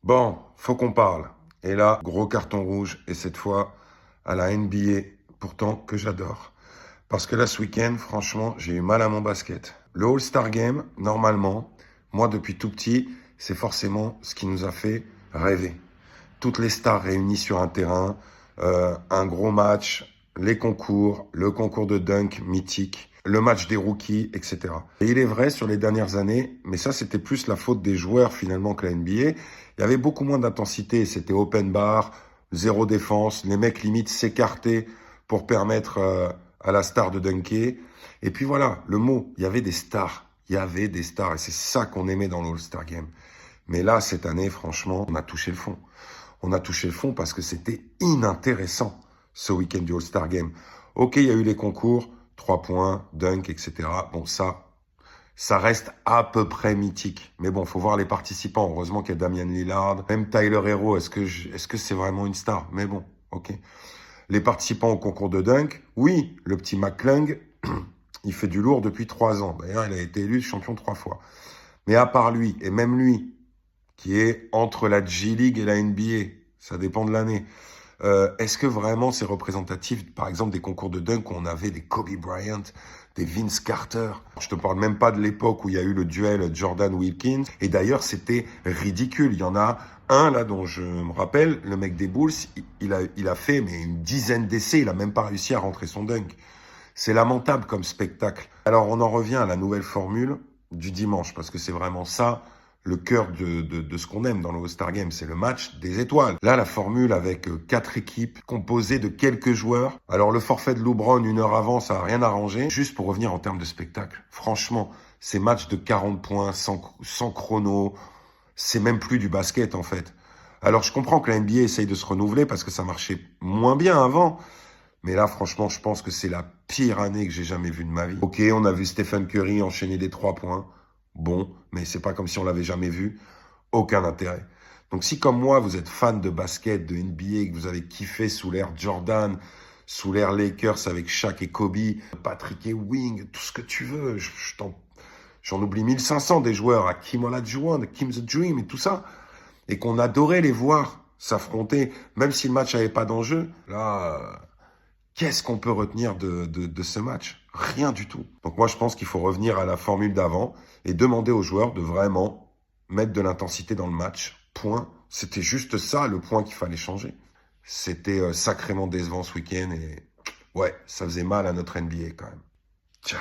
Bon, faut qu'on parle. Et là, gros carton rouge, et cette fois à la NBA, pourtant que j'adore. Parce que là, ce week-end, franchement, j'ai eu mal à mon basket. Le All-Star Game, normalement, moi depuis tout petit, c'est forcément ce qui nous a fait rêver. Toutes les stars réunies sur un terrain, un gros match, les concours, le concours de dunk mythique, le match des rookies, etc. Et il est vrai, sur les dernières années, mais ça c'était plus la faute des joueurs finalement que la NBA, il y avait beaucoup moins d'intensité, c'était open bar, zéro défense, les mecs limite s'écartaient pour permettre à la star de dunker. Et puis voilà, le mot, il y avait des stars. Il y avait des stars et c'est ça qu'on aimait dans l'All-Star Game. Mais là, cette année, franchement, on a touché le fond. On a touché le fond parce que c'était inintéressant, ce week-end du All-Star Game. Ok, il y a eu les concours, 3 points, dunk, etc. Bon, ça reste à peu près mythique. Mais bon, faut voir les participants. Heureusement qu'il y a Damian Lillard. Même Tyler Hero, est-ce que c'est vraiment une star? Mais bon, ok. Les participants au concours de dunk, oui, le petit McClung, il fait du lourd depuis 3 ans. D'ailleurs, il a été élu champion 3 fois. Mais à part lui, et même lui, qui est entre la G-League et la NBA, ça dépend de l'année, est-ce que vraiment c'est représentatif, par exemple, des concours de dunk où on avait des Kobe Bryant, des Vince Carter? Je te parle même pas de l'époque où il y a eu le duel Jordan-Wilkins. Et d'ailleurs, c'était ridicule. Il y en a un, là, dont je me rappelle, le mec des Bulls, il a fait mais une dizaine d'essais. Il a même pas réussi à rentrer son dunk. C'est lamentable comme spectacle. Alors, on en revient à la nouvelle formule du dimanche, parce que c'est vraiment ça, le cœur de ce qu'on aime dans le All-Star Game, c'est le match des étoiles. Là, la formule avec 4 équipes composées de quelques joueurs. Alors, le forfait de LeBron 1 heure avant, ça n'a rien arrangé. Juste pour revenir en termes de spectacle, franchement, ces matchs de 40 points, sans chrono, c'est même plus du basket, en fait. Alors, je comprends que la NBA essaye de se renouveler parce que ça marchait moins bien avant. Mais là, franchement, je pense que c'est la pire année que j'ai jamais vue de ma vie. Ok, on a vu Stephen Curry enchaîner des 3 points. Bon, mais c'est pas comme si on l'avait jamais vu. Aucun intérêt. Donc si comme moi, vous êtes fan de basket, de NBA, que vous avez kiffé sous l'ère Jordan, sous l'ère Lakers avec Shaq et Kobe, Patrick Ewing, tout ce que tu veux, j'en oublie 1500 des joueurs, Hakeem Olajuwon, Hakeem the Dream et tout ça, et qu'on adorait les voir s'affronter, même si le match n'avait pas d'enjeu, là, qu'est-ce qu'on peut retenir de ce match? Rien du tout. Donc moi, je pense qu'il faut revenir à la formule d'avant et demander aux joueurs de vraiment mettre de l'intensité dans le match. Point. C'était juste ça, le point qu'il fallait changer. C'était sacrément décevant ce week-end et ouais, ça faisait mal à notre NBA quand même. Ciao.